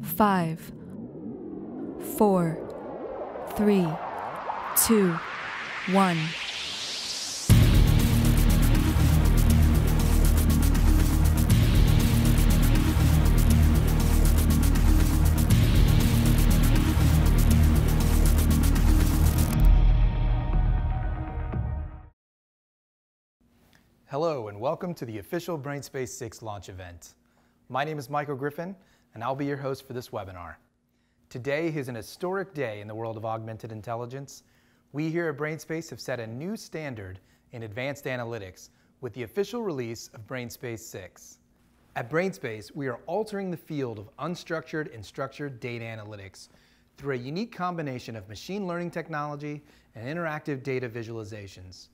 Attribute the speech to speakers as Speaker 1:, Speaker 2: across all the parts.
Speaker 1: 5, 4, 3, 2, 1.
Speaker 2: Hello and welcome to the official Brainspace 6 launch event. My name is Michael Griffin and I'll be your host for this webinar. Today is an historic day in the world of augmented intelligence. We here at Brainspace have set a new standard in advanced analytics with the official release of Brainspace 6. At Brainspace, we are altering the field of unstructured and structured data analytics through a unique combination of machine learning technology and interactive data visualizations.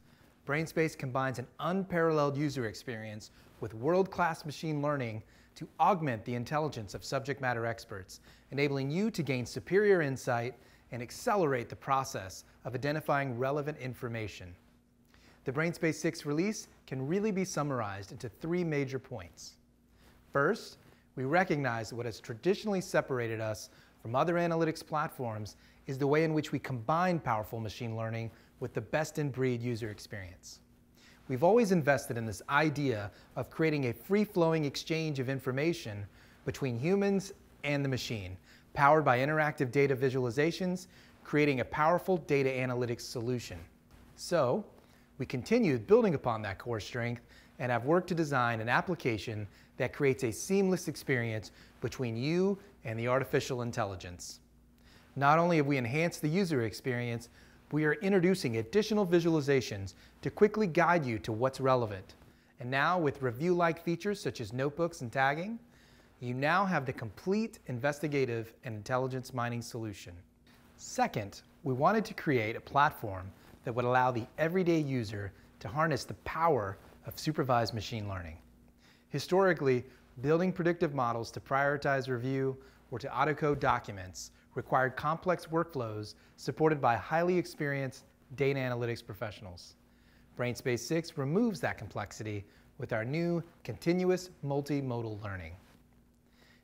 Speaker 2: Brainspace combines an unparalleled user experience with world-class machine learning to augment the intelligence of subject matter experts, enabling you to gain superior insight and accelerate the process of identifying relevant information. The Brainspace 6 release can really be summarized into 3 major points. First, we recognize that what has traditionally separated us from other analytics platforms is the way in which we combine powerful machine learning with the best-in-breed user experience. We've always invested in this idea of creating a free-flowing exchange of information between humans and the machine, powered by interactive data visualizations, creating a powerful data analytics solution. So, we continued building upon that core strength and have worked to design an application that creates a seamless experience between you and the artificial intelligence. Not only have we enhanced the user experience, we are introducing additional visualizations to quickly guide you to what's relevant. And now, with review-like features such as notebooks and tagging, you now have the complete investigative and intelligence mining solution. Second, we wanted to create a platform that would allow the everyday user to harness the power of supervised machine learning. Historically, building predictive models to prioritize review or to autocode documents required complex workflows supported by highly experienced data analytics professionals. Brainspace 6 removes that complexity with our new continuous multimodal learning.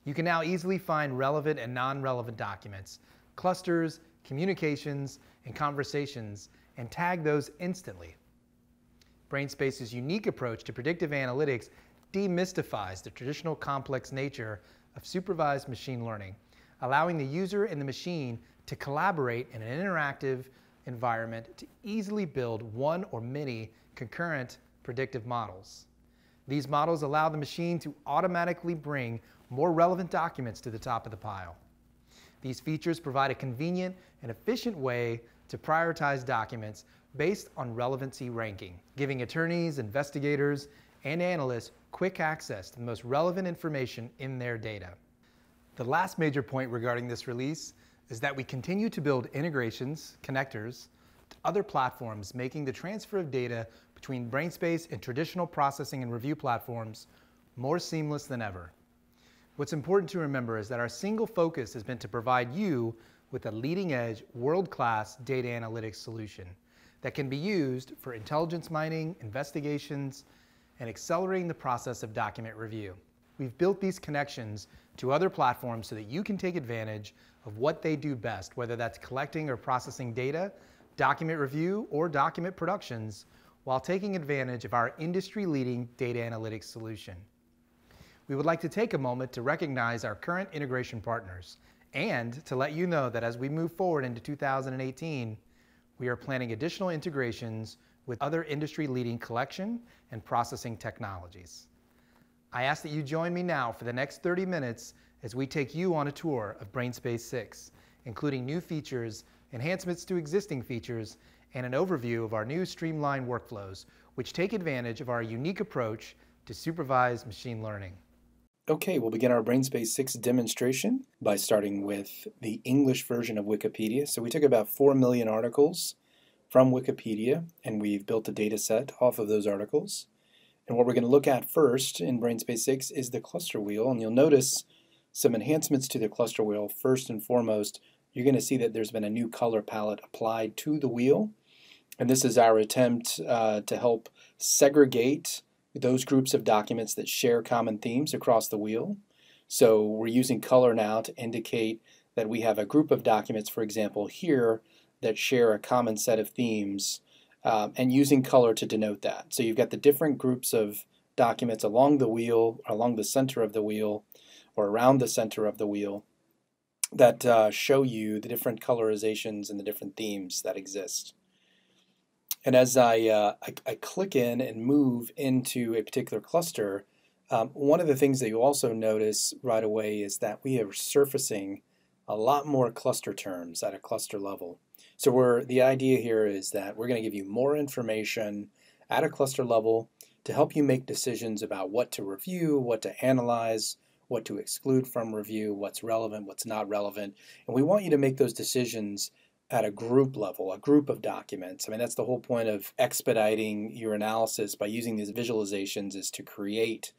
Speaker 2: You can now easily find relevant and non-relevant documents, clusters, communications, and conversations, and tag those instantly. Brainspace's unique approach to predictive analytics demystifies the traditional complex nature of supervised machine learning, allowing the user and the machine to collaborate in an interactive environment to easily build one or many concurrent predictive models. These models allow the machine to automatically bring more relevant documents to the top of the pile. These features provide a convenient and efficient way to prioritize documents based on relevancy ranking, giving attorneys, investigators, and analysts quick access to the most relevant information in their data. The last major point regarding this release is that we continue to build integrations, connectors, to other platforms, making the transfer of data between Brainspace and traditional processing and review platforms more seamless than ever. What's important to remember is that our single focus has been to provide you with a leading-edge, world-class data analytics solution that can be used for intelligence mining, investigations, and accelerating the process of document review. We've built these connections to other platforms so that you can take advantage of what they do best, whether that's collecting or processing data, document review, or document productions, while taking advantage of our industry-leading data analytics solution. We would like to take a moment to recognize our current integration partners and to let you know that as we move forward into 2018, we are planning additional integrations with other industry-leading collection and processing technologies. I ask that you join me now for the next 30 minutes as we take you on a tour of Brainspace 6, including new features, enhancements to existing features, and an overview of our new streamlined workflows, which take advantage of our unique approach to supervised machine learning.
Speaker 3: Okay, we'll begin our Brainspace 6 demonstration by starting with the English version of Wikipedia. So we took about 4 million articles from Wikipedia, and we've built a data set off of those articles. And what we're going to look at first in Brainspace 6 is the cluster wheel, and you'll notice some enhancements to the cluster wheel. First and foremost, you're going to see that there's been a new color palette applied to the wheel, and this is our attempt to help segregate those groups of documents that share common themes across the wheel. So we're using color now to indicate that we have a group of documents, for example, here that share a common set of themes, and using color to denote that. So you've got the different groups of documents along the wheel, along the center of the wheel, or around the center of the wheel that show you the different colorizations and the different themes that exist. And as I click in and move into a particular cluster, one of the things that you also notice right away is that we are surfacing a lot more cluster terms at a cluster level. So the idea here is that we're going to give you more information at a cluster level to help you make decisions about what to review, what to analyze, what to exclude from review, what's relevant, what's not relevant. And we want you to make those decisions at a group level, a group of documents. I mean, that's the whole point of expediting your analysis by using these visualizations, is to create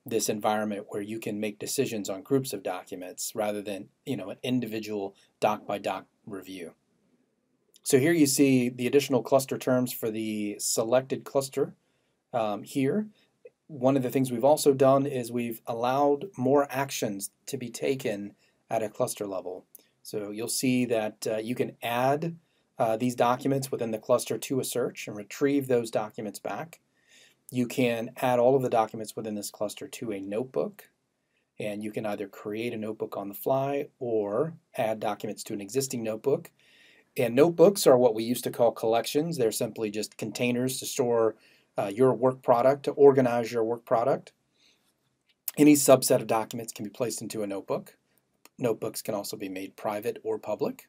Speaker 3: this environment where you can make decisions on groups of documents rather than, an individual doc by doc review. So here you see the additional cluster terms for the selected cluster here. One of the things we've also done is we've allowed more actions to be taken at a cluster level. So you'll see that you can add these documents within the cluster to a search and retrieve those documents back. You can add all of the documents within this cluster to a notebook, and you can either create a notebook on the fly or add documents to an existing notebook. And notebooks are what we used to call collections. They're simply just containers to store your work product, to organize your work product. Any subset of documents can be placed into a notebook. Notebooks can also be made private or public.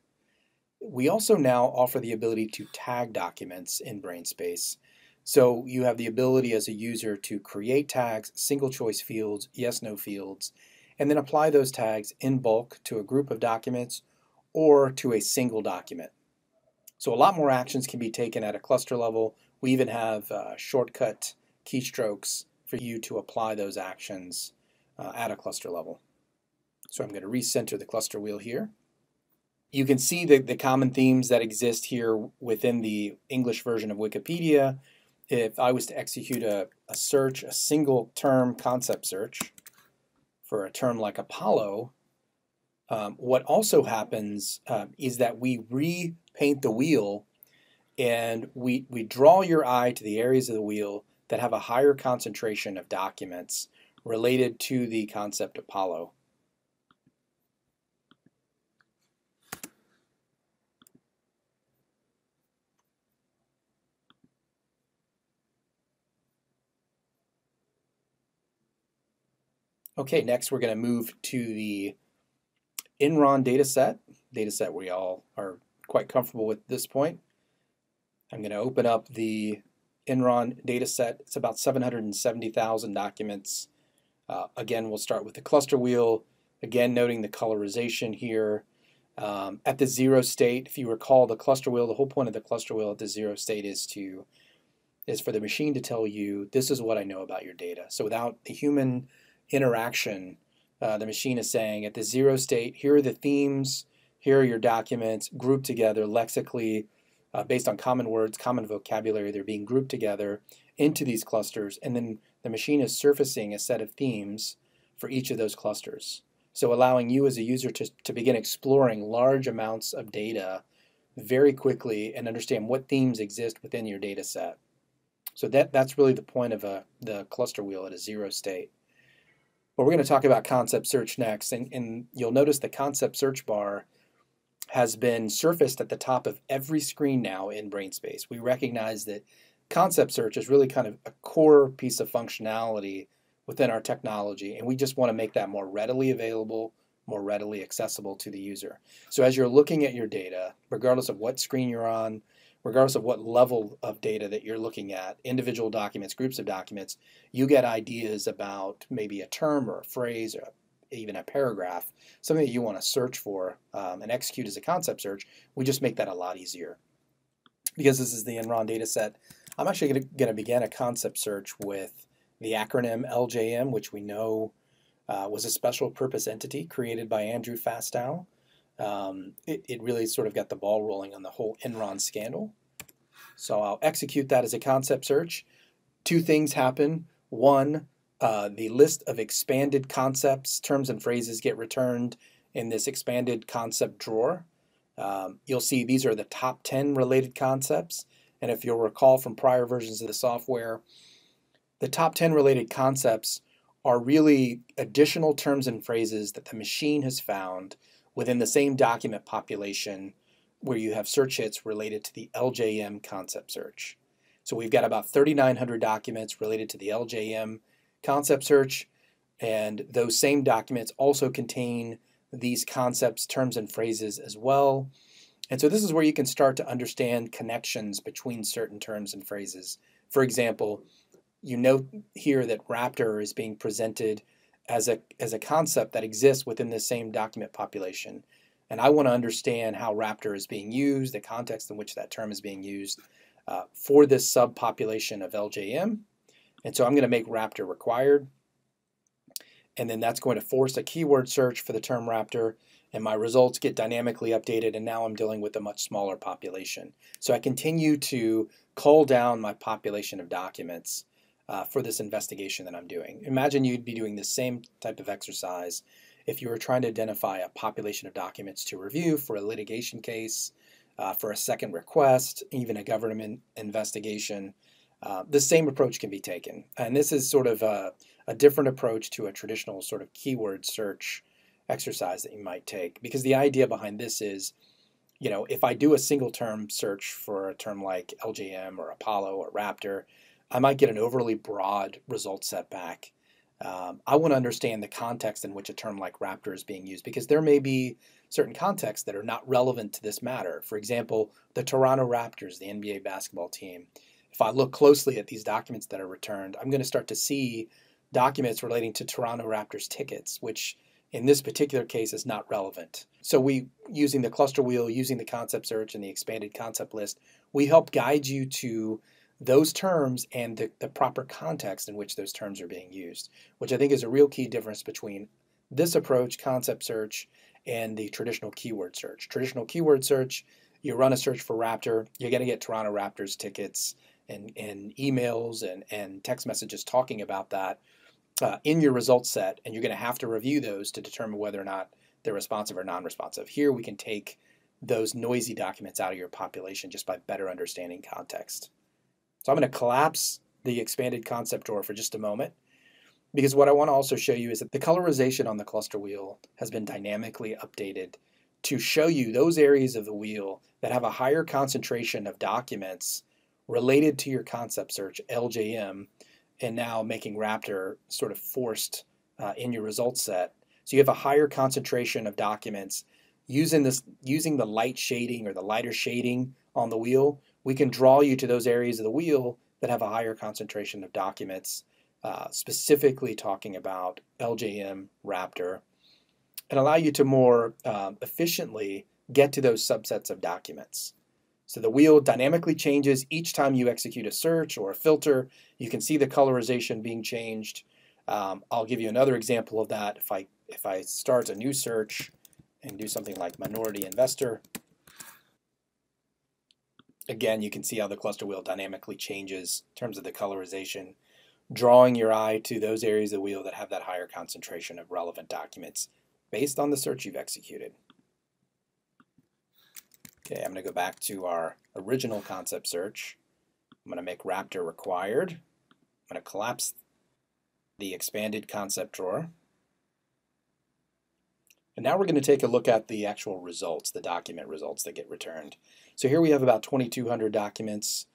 Speaker 3: We also now offer the ability to tag documents in Brainspace. So you have the ability as a user to create tags, single choice fields, yes, no fields, and then apply those tags in bulk to a group of documents or to a single document. So a lot more actions can be taken at a cluster level. We even have shortcut keystrokes for you to apply those actions at a cluster level. So I'm going to recenter the cluster wheel here. You can see the common themes that exist here within the English version of Wikipedia. If I was to execute a search, a single term concept search for a term like Apollo, what also happens is that we repaint the wheel, and we draw your eye to the areas of the wheel that have a higher concentration of documents related to the concept Apollo. Okay, next we're going to move to the Enron dataset we all are quite comfortable with at this point. I'm going to open up the Enron dataset. It's about 770,000 documents. Again, we'll start with the cluster wheel. Again, noting the colorization here. At the zero state, if you recall the cluster wheel, the whole point of the cluster wheel at the zero state is for the machine to tell you, this is what I know about your data. So without the human interaction, the machine is saying at the zero state, here are the themes, here are your documents grouped together lexically based on common words, common vocabulary. They're being grouped together into these clusters, and then the machine is surfacing a set of themes for each of those clusters. So allowing you as a user to begin exploring large amounts of data very quickly and understand what themes exist within your data set. So that's really the point of the cluster wheel at a zero state. But we're going to talk about concept search next, and you'll notice the concept search bar has been surfaced at the top of every screen now in Brainspace. We recognize that concept search is really kind of a core piece of functionality within our technology, and we just want to make that more readily available, more readily accessible to the user. So as you're looking at your data, regardless of what screen you're on, regardless of what level of data that you're looking at, individual documents, groups of documents, you get ideas about maybe a term or a phrase or even a paragraph, something that you want to search for and execute as a concept search. We just make that a lot easier. Because this is the Enron data set, I'm actually going to begin a concept search with the acronym LJM, which we know was a special purpose entity created by Andrew Fastow. It really sort of got the ball rolling on the whole Enron scandal. So I'll execute that as a concept search. Two things happen. One, the list of expanded concepts, terms, and phrases get returned in this expanded concept drawer. You'll see these are the top 10 related concepts. And if you'll recall from prior versions of the software, the top 10 related concepts are really additional terms and phrases that the machine has found within the same document population where you have search hits related to the LJM concept search. So we've got about 3,900 documents related to the LJM concept search, and those same documents also contain these concepts, terms, and phrases as well. And so this is where you can start to understand connections between certain terms and phrases. For example, you note here that Raptor is being presented as a concept that exists within the same document population. And I want to understand how Raptor is being used, the context in which that term is being used for this subpopulation of LJM. And so I'm going to make Raptor required. And then that's going to force a keyword search for the term Raptor. And my results get dynamically updated. And now I'm dealing with a much smaller population. So I continue to cull down my population of documents for this investigation that I'm doing. Imagine you'd be doing the same type of exercise if you were trying to identify a population of documents to review for a litigation case, for a second request, even a government investigation. The same approach can be taken. And this is sort of a different approach to a traditional sort of keyword search exercise that you might take. Because the idea behind this is, you know, if I do a single term search for a term like LJM or Apollo or Raptor, I might get an overly broad result set back. I want to understand the context in which a term like Raptor is being used, because there may be certain contexts that are not relevant to this matter. For example, the Toronto Raptors, the NBA basketball team. If I look closely at these documents that are returned, I'm going to start to see documents relating to Toronto Raptors tickets, which in this particular case is not relevant. So using the cluster wheel, using the concept search and the expanded concept list, we help guide you to those terms and the proper context in which those terms are being used, which I think is a real key difference between this approach, concept search, and the traditional keyword search. Traditional keyword search, you run a search for Raptor, you're going to get Toronto Raptors tickets and emails and text messages talking about that in your result set, and you're going to have to review those to determine whether or not they're responsive or non-responsive. Here we can take those noisy documents out of your population just by better understanding context. So I'm going to collapse the expanded concept drawer for just a moment, because what I want to also show you is that the colorization on the cluster wheel has been dynamically updated to show you those areas of the wheel that have a higher concentration of documents related to your concept search, LJM, and now making Raptor sort of forced in your results set. So you have a higher concentration of documents. Using the light shading or the lighter shading on the wheel, we can draw you to those areas of the wheel that have a higher concentration of documents, specifically talking about LJM, Raptor, and allow you to more efficiently get to those subsets of documents. So the wheel dynamically changes each time you execute a search or a filter. You can see the colorization being changed. I'll give you another example of that. If I start a new search and do something like minority investor, again, you can see how the cluster wheel dynamically changes in terms of the colorization, drawing your eye to those areas of the wheel that have that higher concentration of relevant documents based on the search you've executed. Okay, I'm going to go back to our original concept search. I'm going to make Raptor required. I'm going to collapse the expanded concept drawer. And now we're going to take a look at the actual results, the document results that get returned. So here we have about 2,200 documents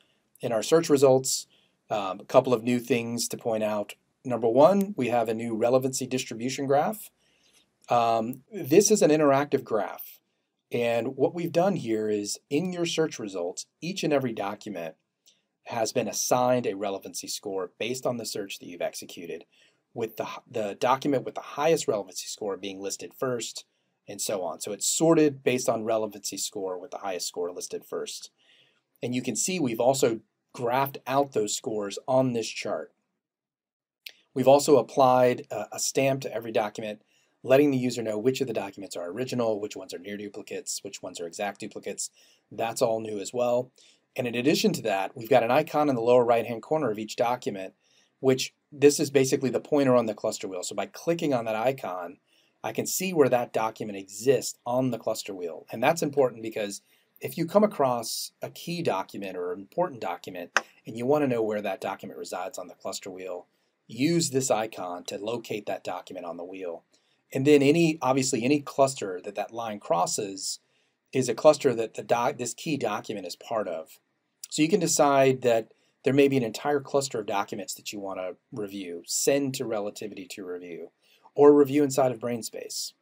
Speaker 3: in our search results. A couple of new things to point out. Number one, we have a new relevancy distribution graph. This is an interactive graph. And what we've done here is in your search results, each and every document has been assigned a relevancy score based on the search that you've executed, with the document with the highest relevancy score being listed first, and so on. So it's sorted based on relevancy score with the highest score listed first. And you can see we've also graphed out those scores on this chart. We've also applied a stamp to every document, letting the user know which of the documents are original, which ones are near duplicates, which ones are exact duplicates. That's all new as well. And in addition to that, we've got an icon in the lower right-hand corner of each document which this is basically the pointer on the cluster wheel. So by clicking on that icon, I can see where that document exists on the cluster wheel. And that's important because if you come across a key document or an important document and you want to know where that document resides on the cluster wheel, use this icon to locate that document on the wheel. And then obviously any cluster that line crosses is a cluster that this key document is part of. So you can decide that there may be an entire cluster of documents that you want to review, send to Relativity to review, or review inside of Brainspace.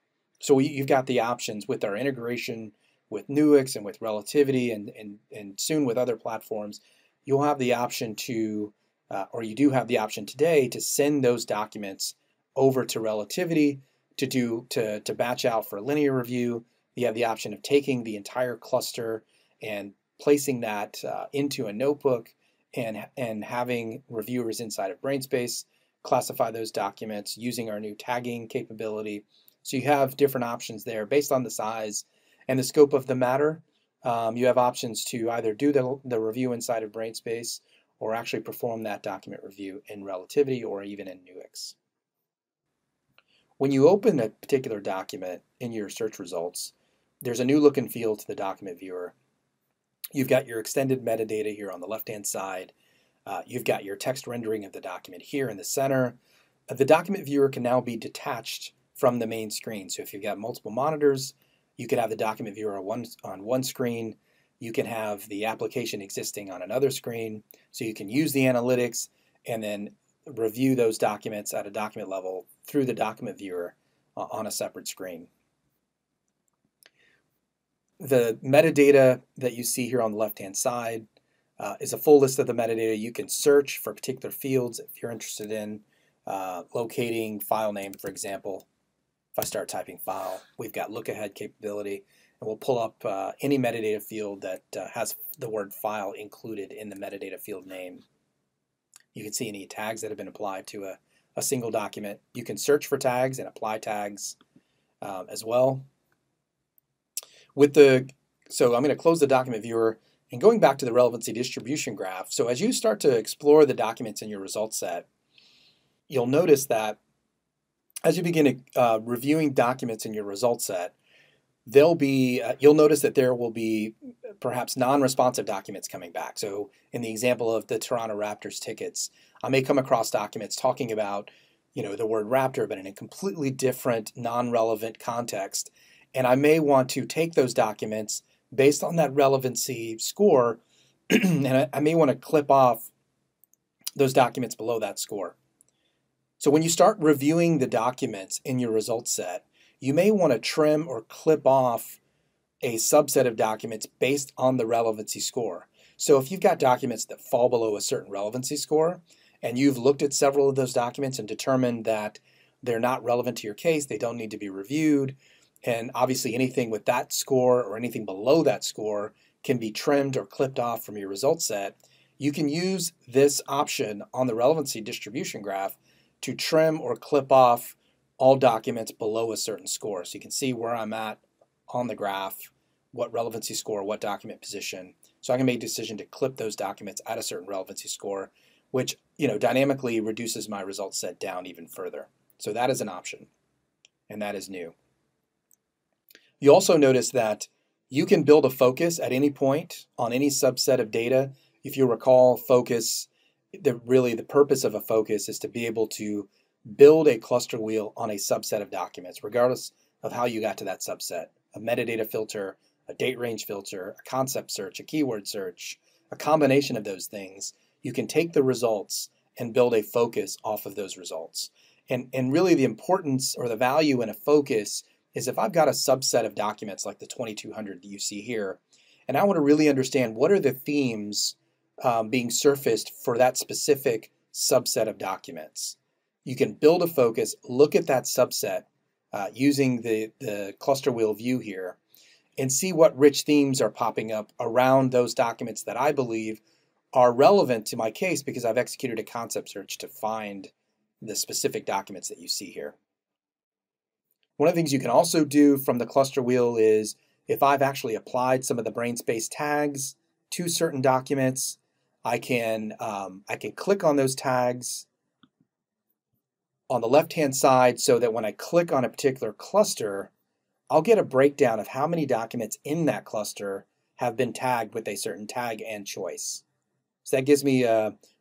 Speaker 3: So you've got the options with our integration with Nuix and with Relativity and soon with other platforms. You'll have the option to, or you do have the option today to send those documents over to Relativity to batch out for linear review. You have the option of taking the entire cluster and placing that into a notebook and having reviewers inside of Brainspace classify those documents using our new tagging capability. So you have different options there based on the size and the scope of the matter. You have options to either do the review inside of Brainspace or actually perform that document review in Relativity or even in Nuix. When you open a particular document in your search results, there's a new look and feel to the document viewer. You've got your extended metadata here on the left-hand side. You've got your text rendering of the document here in the center. The document viewer can now be detached from the main screen. So if you've got multiple monitors, you can have the document viewer on one screen. You can have the application existing on another screen. So you can use the analytics and then review those documents at a document level through the document viewer on a separate screen. The metadata that you see here on the left-hand side is a full list of the metadata. You can search for particular fields if you're interested in locating file name, for example. If I start typing file, we've got look ahead capability, and we'll pull up any metadata field that has the word file included in the metadata field name. You can see any tags that have been applied to a single document. You can search for tags and apply tags as well. So I'm going to close the document viewer and going back to the relevancy distribution graph. So as you start to explore the documents in your results set, you'll notice that as you begin reviewing documents in your results set, you'll notice that there will be perhaps non-responsive documents coming back. So in the example of the Toronto Raptors tickets, I may come across documents talking about, the word Raptor, but in a completely different, non-relevant context. And I may want to take those documents based on that relevancy score, and I may want to clip off those documents below that score. So when you start reviewing the documents in your results set, you may want to trim or clip off a subset of documents based on the relevancy score. So if you've got documents that fall below a certain relevancy score, and you've looked at several of those documents and determined that they're not relevant to your case, they don't need to be reviewed, and obviously anything with that score or anything below that score can be trimmed or clipped off from your results set, you can use this option on the relevancy distribution graph to trim or clip off all documents below a certain score. So you can see where I'm at on the graph, what relevancy score, what document position. So I can make a decision to clip those documents at a certain relevancy score, which dynamically reduces my results set down even further. So that is an option, and that is new. You also notice that you can build a focus at any point on any subset of data. If you recall, focus, really the purpose of a focus is to be able to build a cluster wheel on a subset of documents, regardless of how you got to that subset. A metadata filter, a date range filter, a concept search, a keyword search, a combination of those things. You can take the results and build a focus off of those results. And really the importance or the value in a focus is if I've got a subset of documents like the 2200 that you see here, and I want to really understand what are the themes being surfaced for that specific subset of documents. You can build a focus, look at that subset using the cluster wheel view here, and see what rich themes are popping up around those documents that I believe are relevant to my case because I've executed a concept search to find the specific documents that you see here. One of the things you can also do from the cluster wheel is if I've actually applied some of the Brainspace tags to certain documents, I can click on those tags on the left-hand side so that when I click on a particular cluster, I'll get a breakdown of how many documents in that cluster have been tagged with a certain tag and choice. So that gives me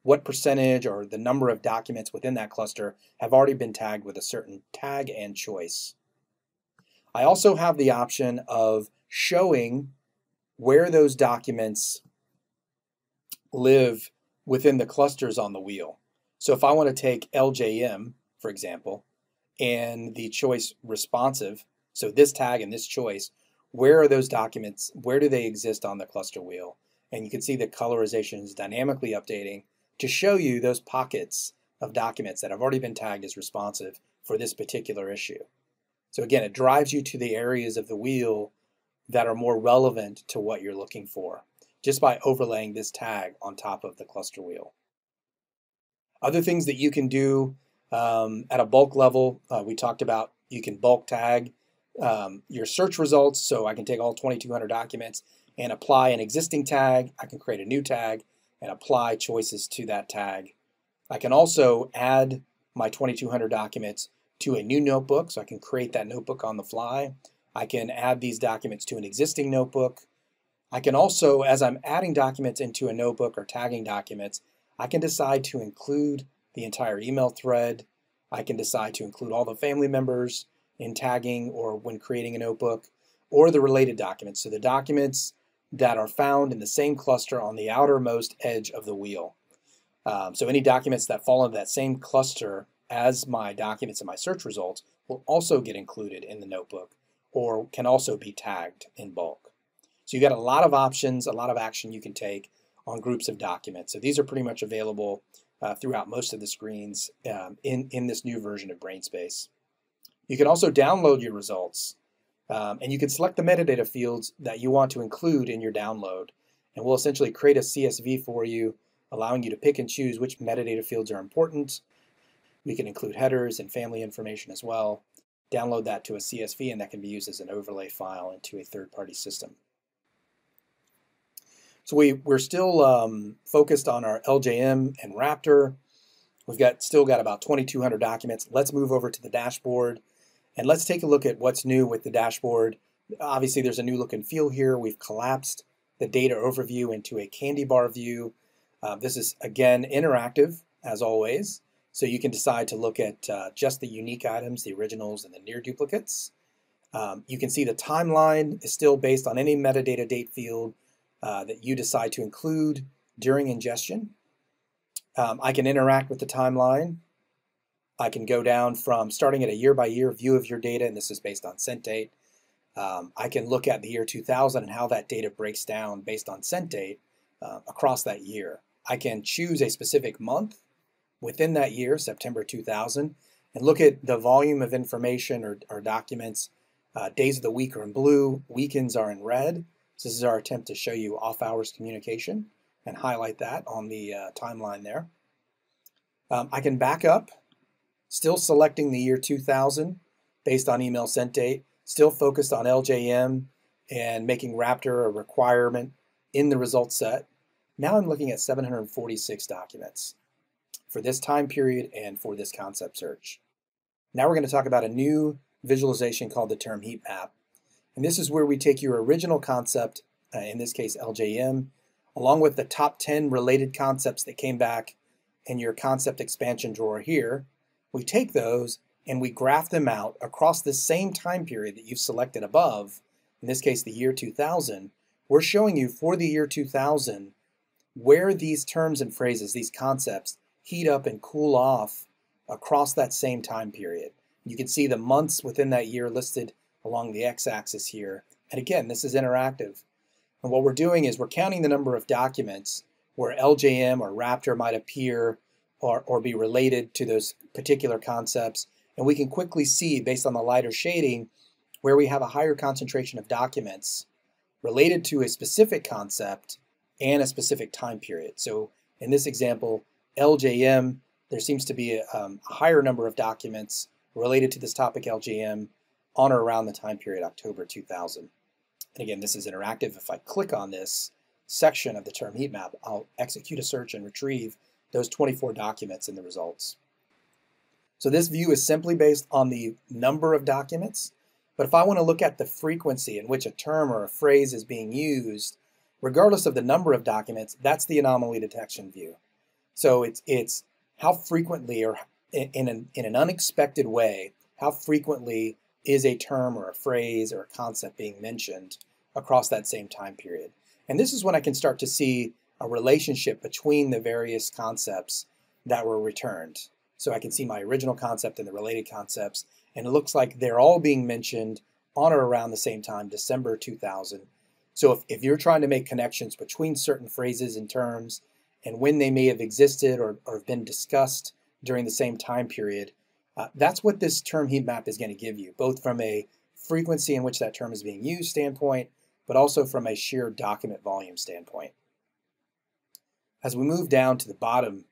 Speaker 3: what percentage or the number of documents within that cluster have already been tagged with a certain tag and choice. I also have the option of showing where those documents live within the clusters on the wheel. So if I want to take LJM, for example, and the choice responsive, so this tag and this choice, where are those documents? Where do they exist on the cluster wheel? And you can see the colorization is dynamically updating to show you those pockets of documents that have already been tagged as responsive for this particular issue. So again, it drives you to the areas of the wheel that are more relevant to what you're looking for, just by overlaying this tag on top of the cluster wheel. Other things that you can do at a bulk level, we talked about you can bulk tag your search results. So I can take all 2,200 documents and apply an existing tag. I can create a new tag and apply choices to that tag. I can also add my 2,200 documents to a new notebook, so I can create that notebook on the fly. I can add these documents to an existing notebook. I can also, as I'm adding documents into a notebook or tagging documents, I can decide to include the entire email thread. I can decide to include all the family members in tagging or when creating a notebook, or the related documents. So the documents that are found in the same cluster on the outermost edge of the wheel. So any documents that fall into that same cluster as my documents in my search results will also get included in the notebook or can also be tagged in bulk. So you got a lot of options, a lot of action you can take on groups of documents. So these are pretty much available throughout most of the screens in this new version of Brainspace. You can also download your results, and you can select the metadata fields that you want to include in your download, and we'll essentially create a CSV for you, allowing you to pick and choose which metadata fields are important. We can include headers and family information as well. Download that to a CSV, and that can be used as an overlay file into a third-party system. So we're still focused on our LJM and Raptor. We've still got about 2,200 documents. Let's move over to the dashboard, and let's take a look at what's new with the dashboard. Obviously, there's a new look and feel here. We've collapsed the data overview into a candy bar view. This is, again, interactive, as always. So you can decide to look at just the unique items, the originals, and the near duplicates. You can see the timeline is still based on any metadata date field that you decide to include during ingestion. I can interact with the timeline. I can go down from starting at a year-by-year view of your data, and this is based on sent date. I can look at the year 2000 and how that data breaks down based on sent date across that year. I can choose a specific month within that year, September 2000, and look at the volume of information or documents. Days of the week are in blue, weekends are in red. So this is our attempt to show you off-hours communication and highlight that on the timeline there. I can back up, still selecting the year 2000 based on email sent date, still focused on LJM and making Raptor a requirement in the results set. Now I'm looking at 746 documents for this time period and for this concept search. Now we're going to talk about a new visualization called the term heat map. And this is where we take your original concept, in this case LJM, along with the top 10 related concepts that came back in your concept expansion drawer here. We take those and we graph them out across the same time period that you've selected above, in this case the year 2000. We're showing you for the year 2000 where these terms and phrases, these concepts, heat up and cool off across that same time period. You can see the months within that year listed along the x-axis here. And again, this is interactive. And what we're doing is we're counting the number of documents where LJM or Raptor might appear or be related to those particular concepts. And we can quickly see, based on the lighter shading, where we have a higher concentration of documents related to a specific concept and a specific time period. So in this example, LJM, there seems to be a higher number of documents related to this topic LJM on or around the time period October 2000. And again, this is interactive. If I click on this section of the term heat map, I'll execute a search and retrieve those 24 documents in the results. So this view is simply based on the number of documents. But if I want to look at the frequency in which a term or a phrase is being used, regardless of the number of documents, that's the anomaly detection view. So it's how frequently, or in an unexpected way, how frequently is a term or a phrase or a concept being mentioned across that same time period. And this is when I can start to see a relationship between the various concepts that were returned. So I can see my original concept and the related concepts, and it looks like they're all being mentioned on or around the same time, December 2000. So if you're trying to make connections between certain phrases and terms and when they may have existed or have been discussed during the same time period, that's what this term heat map is going to give you, both from a frequency in which that term is being used standpoint, but also from a sheer document volume standpoint. As we move down to the bottom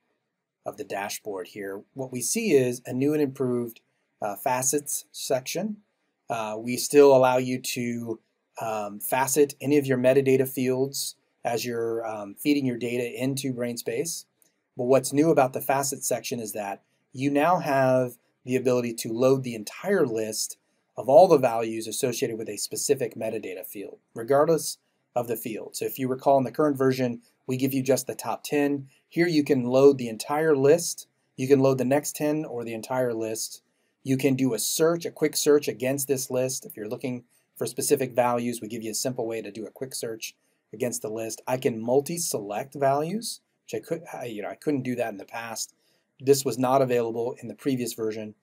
Speaker 3: of the dashboard here, what we see is a new and improved facets section. We still allow you to facet any of your metadata fields as you're feeding your data into Brainspace. But what's new about the facet section is that you now have the ability to load the entire list of all the values associated with a specific metadata field, regardless of the field. So if you recall, in the current version, we give you just the top 10. Here you can load the entire list. You can load the next 10 or the entire list. You can do a search, a quick search against this list. If you're looking for specific values, we give you a simple way to do a quick search against the list. I can multi-select values, which I couldn't do that in the past. This was not available in the previous version.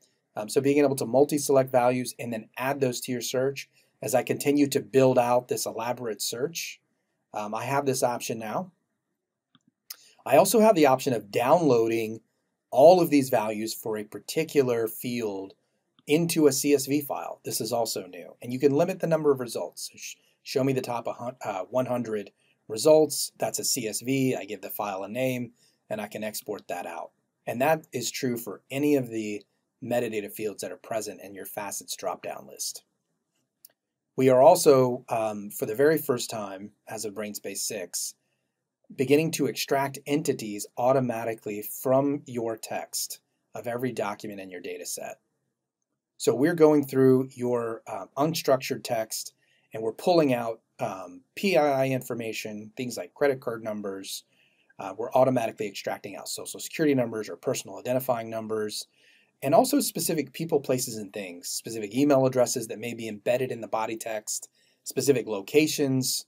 Speaker 3: So being able to multi-select values and then add those to your search as I continue to build out this elaborate search, I have this option now. I also have the option of downloading all of these values for a particular field into a CSV file. This is also new. And you can limit the number of results. Show me the top 100 results. That's a CSV. I give the file a name, and I can export that out. And that is true for any of the metadata fields that are present in your facets drop-down list. We are also, for the very first time as of Brainspace 6, beginning to extract entities automatically from your text of every document in your data set. So we're going through your unstructured text and we're pulling out PII information, things like credit card numbers. We're automatically extracting out social security numbers or personal identifying numbers, and also specific people, places, and things, specific email addresses that may be embedded in the body text, specific locations.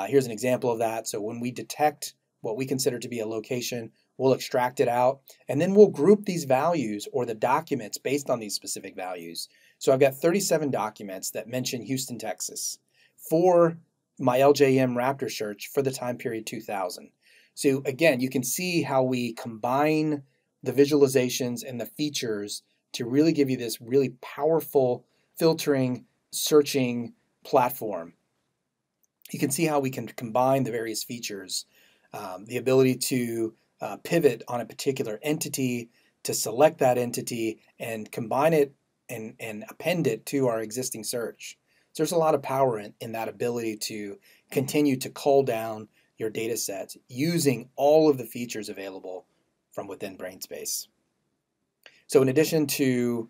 Speaker 3: Here's an example of that. So when we detect what we consider to be a location, we'll extract it out, and then we'll group these values or the documents based on these specific values. So I've got 37 documents that mention Houston, Texas for my LJM Raptor search for the time period 2000. So again, you can see how we combine the visualizations and the features to really give you this really powerful filtering, searching platform. You can see how we can combine the various features, the ability to pivot on a particular entity, to select that entity and combine it and append it to our existing search. So there's a lot of power in that ability to continue to cull down your data sets using all of the features available from within Brainspace. So in addition to,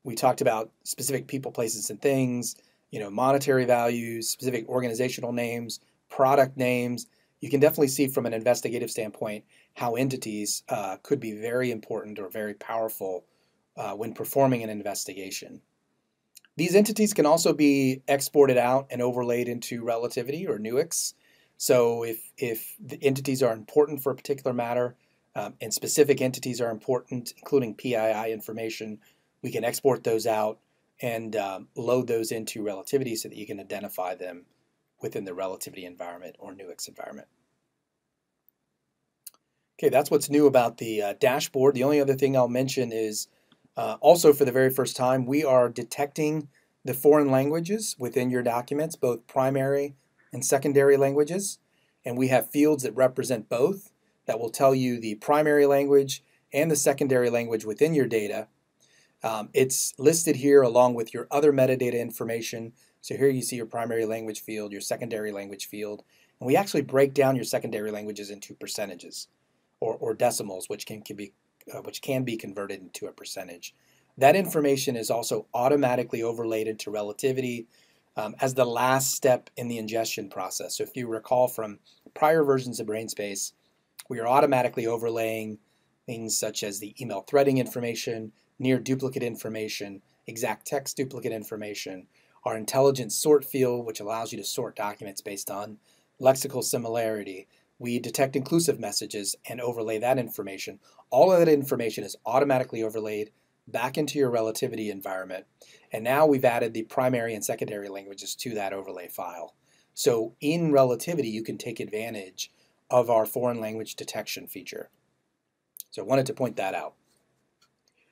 Speaker 3: we talked about specific people, places, and things, monetary values, specific organizational names, product names. You can definitely see from an investigative standpoint how entities could be very important or very powerful when performing an investigation. These entities can also be exported out and overlaid into Relativity or Nuix. So if the entities are important for a particular matter and specific entities are important, including PII information, we can export those out and load those into Relativity so that you can identify them within the Relativity environment or Nuix environment. Okay, that's what's new about the dashboard. The only other thing I'll mention is also for the very first time, we are detecting the foreign languages within your documents, both primary and secondary languages. And we have fields that represent both that will tell you the primary language and the secondary language within your data. It's listed here along with your other metadata information. So here you see your primary language field, your secondary language field, and we actually break down your secondary languages into percentages or decimals, which can be which can be converted into a percentage. That information is also automatically overlaid into relativity as the last step in the ingestion process. So if you recall from prior versions of Brainspace, we are automatically overlaying things such as the email threading information, near duplicate information, exact text duplicate information, our intelligent sort field, which allows you to sort documents based on lexical similarity. We detect inclusive messages and overlay that information. All of that information is automatically overlaid back into your relativity environment. And now we've added the primary and secondary languages to that overlay file. So in relativity, you can take advantage of our foreign language detection feature. So I wanted to point that out.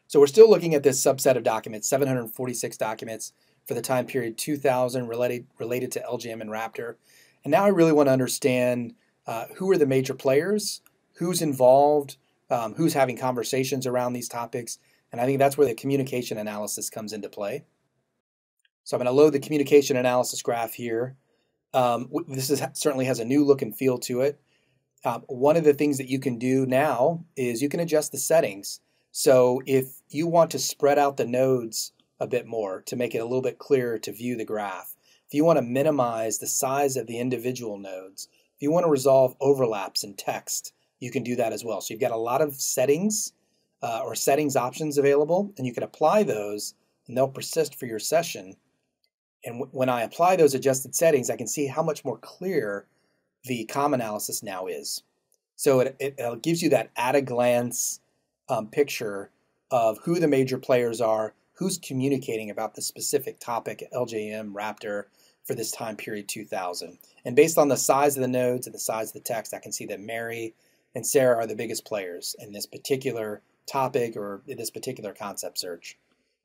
Speaker 3: So we're still looking at this subset of documents, 746 documents for the time period 2000 related to LJM and Raptor. And now I really want to understand who are the major players, who's involved, who's having conversations around these topics. And I think that's where the communication analysis comes into play. So I'm going to load the communication analysis graph here. Certainly has a new look and feel to it. One of the things that you can do now is you can adjust the settings. So if you want to spread out the nodes a bit more to make it a little bit clearer to view the graph, if you want to minimize the size of the individual nodes, if you want to resolve overlaps in text, you can do that as well. So you've got a lot of settings or settings options available, and you can apply those and they'll persist for your session. And when I apply those adjusted settings, I can see how much more clear the COM analysis now is. So it gives you that at-a-glance picture of who the major players are, who's communicating about the specific topic, LJM, Raptor, for this time period 2000. And based on the size of the nodes and the size of the text, I can see that Mary and Sarah are the biggest players in this particular topic or in this particular concept search.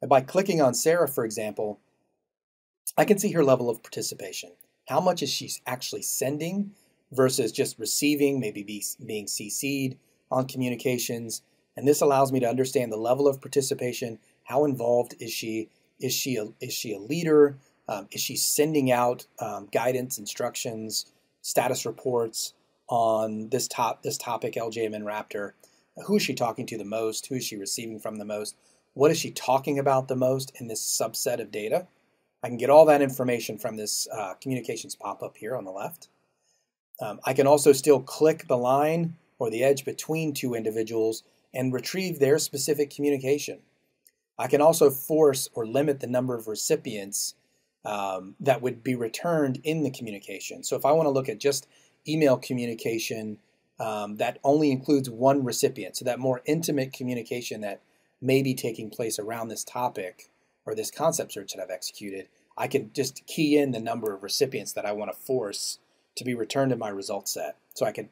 Speaker 3: And by clicking on Sarah, for example, I can see her level of participation. How much is she actually sending versus just receiving, maybe being CC'd on communications. And this allows me to understand the level of participation. How involved is she? Is she a leader? Is she sending out guidance, instructions, status reports on this topic, LJM and Raptor? Who is she talking to the most? Who is she receiving from the most? What is she talking about the most in this subset of data? I can get all that information from this communications pop-up here on the left. I can also still click the line or the edge between two individuals and retrieve their specific communication. I can also force or limit the number of recipients that would be returned in the communication. So if I want to look at just email communication that only includes one recipient, so that more intimate communication that may be taking place around this topic or this concept search that I've executed, I can just key in the number of recipients that I want to force to be returned in my result set. So I can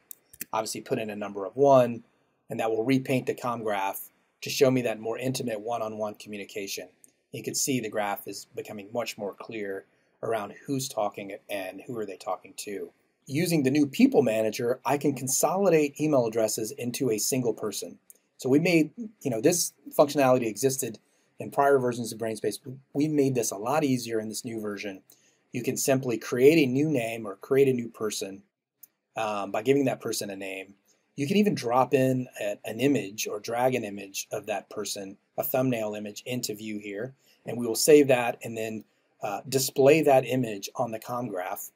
Speaker 3: obviously put in a number of 1, and that will repaint the COM graph to show me that more intimate one-on-one communication. You can see the graph is becoming much more clear around who's talking and who are they talking to. Using the new People Manager, I can consolidate email addresses into a single person. So we made, this functionality existed in prior versions of Brainspace. We made this a lot easier in this new version. You can simply create a new name or create a new person by giving that person a name. You can even drop in an image or drag an image of that person, a thumbnail image, into view here. And we will save that and then display that image on the COM graph.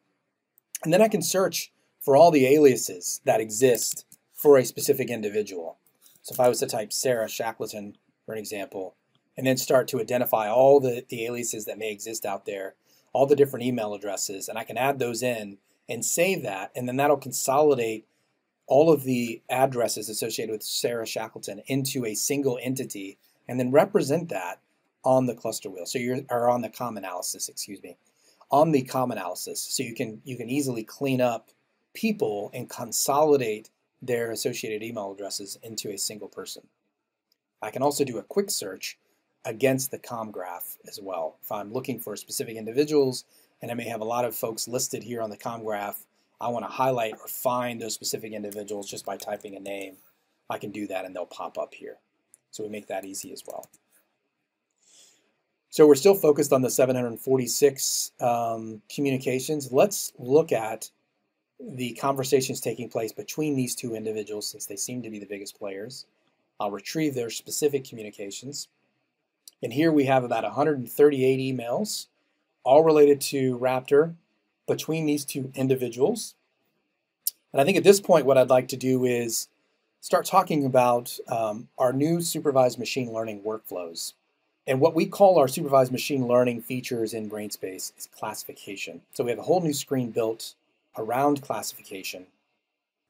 Speaker 3: And then I can search for all the aliases that exist for a specific individual. So if I was to type Sarah Shackleton, for an example, and then start to identify all the aliases that may exist out there, all the different email addresses, and I can add those in and save that, and then that'll consolidate all of the addresses associated with Sarah Shackleton into a single entity, and then represent that on the cluster wheel. So or on the COM analysis, on the COM analysis. So you can easily clean up people and consolidate their associated email addresses into a single person. I can also do a quick search against the COM graph as well. If I'm looking for specific individuals and I may have a lot of folks listed here on the COM graph, I want to highlight or find those specific individuals just by typing a name. I can do that and they'll pop up here. So we make that easy as well. So we're still focused on the 746 communications. Let's look at the conversations taking place between these two individuals since they seem to be the biggest players. I'll retrieve their specific communications. And here we have about 138 emails, all related to Raptor between these two individuals. And I think at this point, what I'd like to do is start talking about our new supervised machine learning workflows. And what we call our supervised machine learning features in Brainspace is classification. So we have a whole new screen built around classification.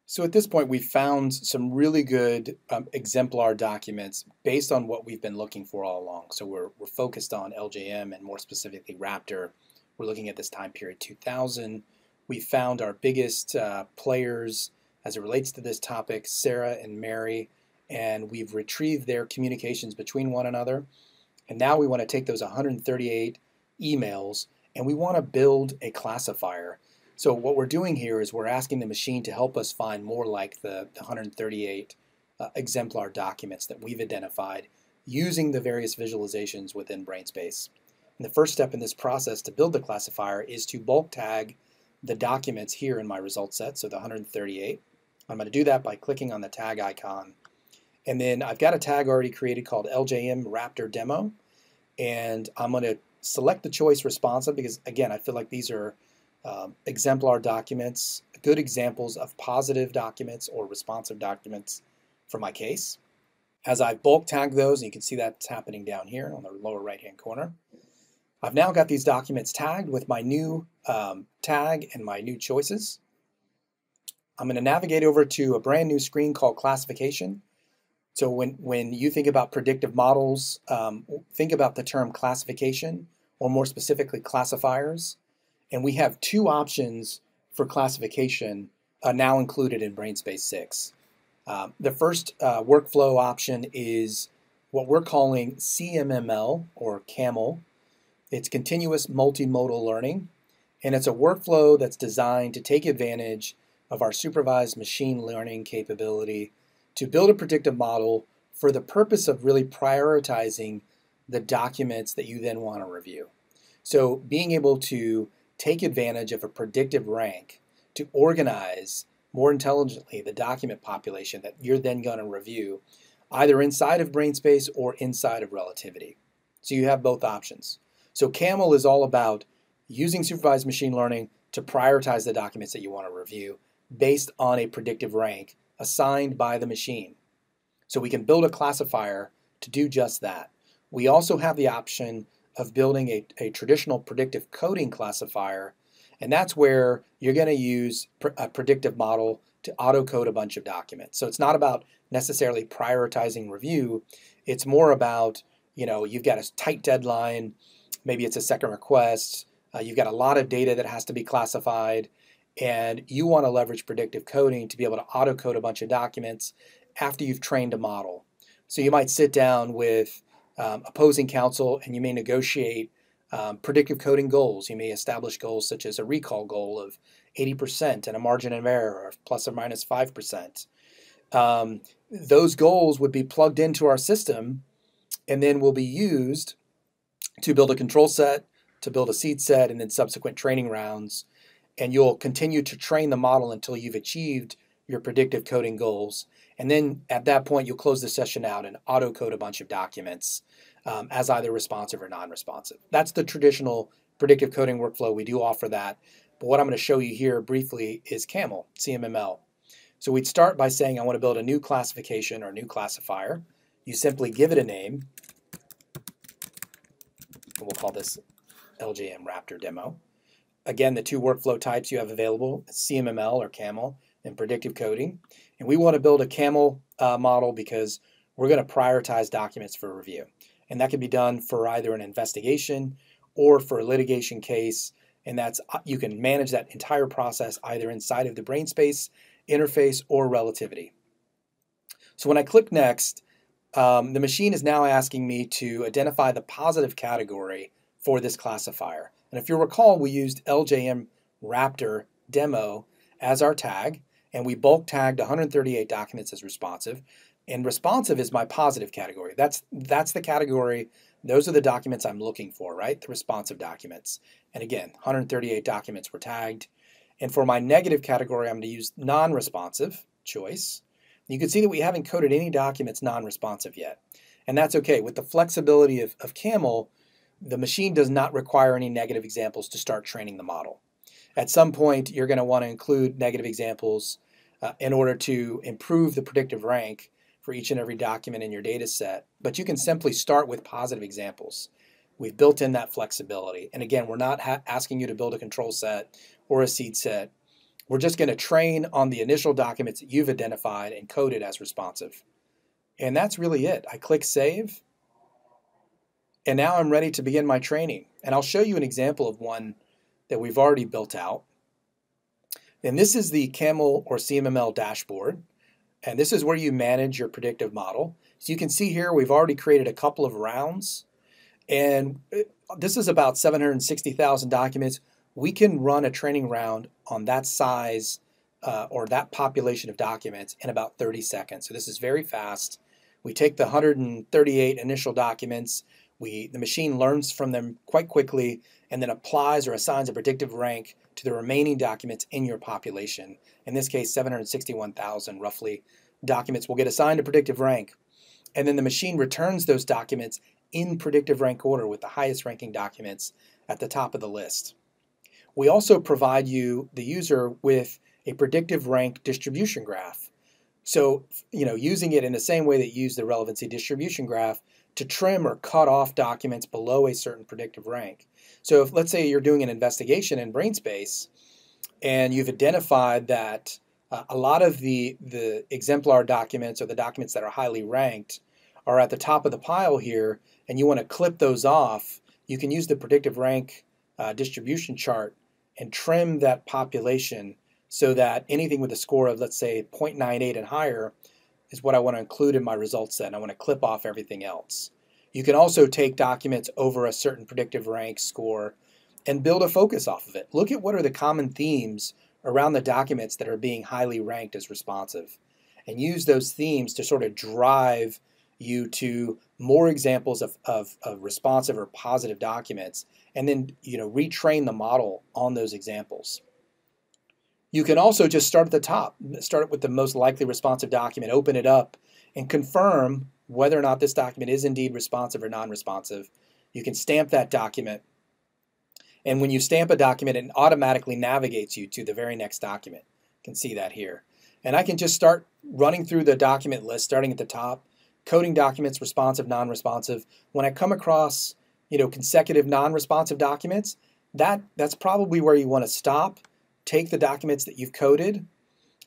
Speaker 3: So at this point, we've found some really good exemplar documents based on what we've been looking for all along. So we're focused on LJM and more specifically Raptor. We're looking at this time period 2000. We found our biggest players as it relates to this topic, Sarah and Mary, and we've retrieved their communications between one another. And now we want to take those 138 emails and we want to build a classifier. So what we're doing here is we're asking the machine to help us find more like the 138 exemplar documents that we've identified using the various visualizations within Brainspace. And the first step in this process to build the classifier is to bulk tag the documents here in my result set, so the 138. I'm going to do that by clicking on the tag icon. And then I've got a tag already created called LJM Raptor Demo. And I'm going to select the choice responsive because, again, I feel like these are exemplar documents, good examples of positive documents or responsive documents for my case. As I bulk tag those, and you can see that's happening down here on the lower right-hand corner, I've now got these documents tagged with my new tag and my new choices. I'm going to navigate over to a brand new screen called Classification. So when you think about predictive models, think about the term classification, or more specifically classifiers. And we have two options for classification now included in Brainspace 6. The first workflow option is what we're calling CMML, or Camel. It's continuous multimodal learning, and it's a workflow that's designed to take advantage of our supervised machine learning capability to build a predictive model for the purpose of really prioritizing the documents that you then want to review. So being able to take advantage of a predictive rank to organize more intelligently the document population that you're then going to review, either inside of Brainspace or inside of Relativity. So you have both options. So Camel is all about using supervised machine learning to prioritize the documents that you want to review based on a predictive rank assigned by the machine. So we can build a classifier to do just that. We also have the option of building a traditional predictive coding classifier, and that's where you're going to use a predictive model to auto-code a bunch of documents. So it's not about necessarily prioritizing review. It's more about, you've got a tight deadline, maybe it's a second request, you've got a lot of data that has to be classified, and you want to leverage predictive coding to be able to auto-code a bunch of documents after you've trained a model. So you might sit down with opposing counsel and you may negotiate predictive coding goals. You may establish goals such as a recall goal of 80% and a margin of error of plus or minus 5%. Those goals would be plugged into our system and then will be used to build a control set, to build a seed set, and then subsequent training rounds. And you'll continue to train the model until you've achieved your predictive coding goals. And then at that point, you'll close the session out and auto-code a bunch of documents as either responsive or non-responsive. That's the traditional predictive coding workflow. We do offer that. But what I'm going to show you here briefly is Camel, CMML. So we'd start by saying I want to build a new classification or new classifier. You simply give it a name. And we'll call this LJM Raptor Demo. Again, the two workflow types you have available, CMML or Camel, and predictive coding. And we want to build a Camel model because we're going to prioritize documents for review. And that can be done for either an investigation or for a litigation case. And you can manage that entire process either inside of the Brainspace interface or Relativity. So when I click Next, the machine is now asking me to identify the positive category for this classifier. And if you recall, we used LJM Raptor Demo as our tag, and we bulk tagged 138 documents as responsive. And responsive is my positive category. That's the category. Those are the documents I'm looking for, right? The responsive documents. And again, 138 documents were tagged. And for my negative category, I'm going to use non-responsive choice. You can see that we haven't coded any documents non-responsive yet. And that's okay. With the flexibility of Camel, the machine does not require any negative examples to start training the model. At some point, you're going to want to include negative examples in order to improve the predictive rank for each and every document in your data set. But you can simply start with positive examples. We've built in that flexibility. And again, we're not asking you to build a control set or a seed set. We're just going to train on the initial documents that you've identified and coded as responsive. And that's really it. I click Save. And now I'm ready to begin my training. And I'll show you an example of one that we've already built out. And this is the Camel or CMML dashboard. And this is where you manage your predictive model. So you can see here we've already created a couple of rounds. And this is about 760,000 documents. We can run a training round on that size or that population of documents in about 30 seconds. So this is very fast. We take the 138 initial documents. The machine learns from them quite quickly and then applies or assigns a predictive rank to the remaining documents in your population. In this case, 761,000 roughly documents will get assigned a predictive rank. And then the machine returns those documents in predictive rank order with the highest ranking documents at the top of the list. We also provide you, the user, with a predictive rank distribution graph. So, using it in the same way that you use the relevancy distribution graph to trim or cut off documents below a certain predictive rank. So if, let's say, you're doing an investigation in Brainspace and you've identified that a lot of the exemplar documents or the documents that are highly ranked are at the top of the pile here, and you want to clip those off, you can use the predictive rank distribution chart and trim that population so that anything with a score of, let's say, 0.98 and higher is what I want to include in my results set, and I want to clip off everything else. You can also take documents over a certain predictive rank score and build a focus off of it. Look at what are the common themes around the documents that are being highly ranked as responsive, and use those themes to sort of drive you to more examples of responsive or positive documents, and then retrain the model on those examples. You can also just start at the top, start with the most likely responsive document, open it up, and confirm whether or not this document is indeed responsive or non-responsive. You can stamp that document, and when you stamp a document, it automatically navigates you to the very next document. You can see that here. And I can just start running through the document list, starting at the top, coding documents, responsive, non-responsive. When I come across consecutive non-responsive documents, that's probably where you want to stop. Take the documents that you've coded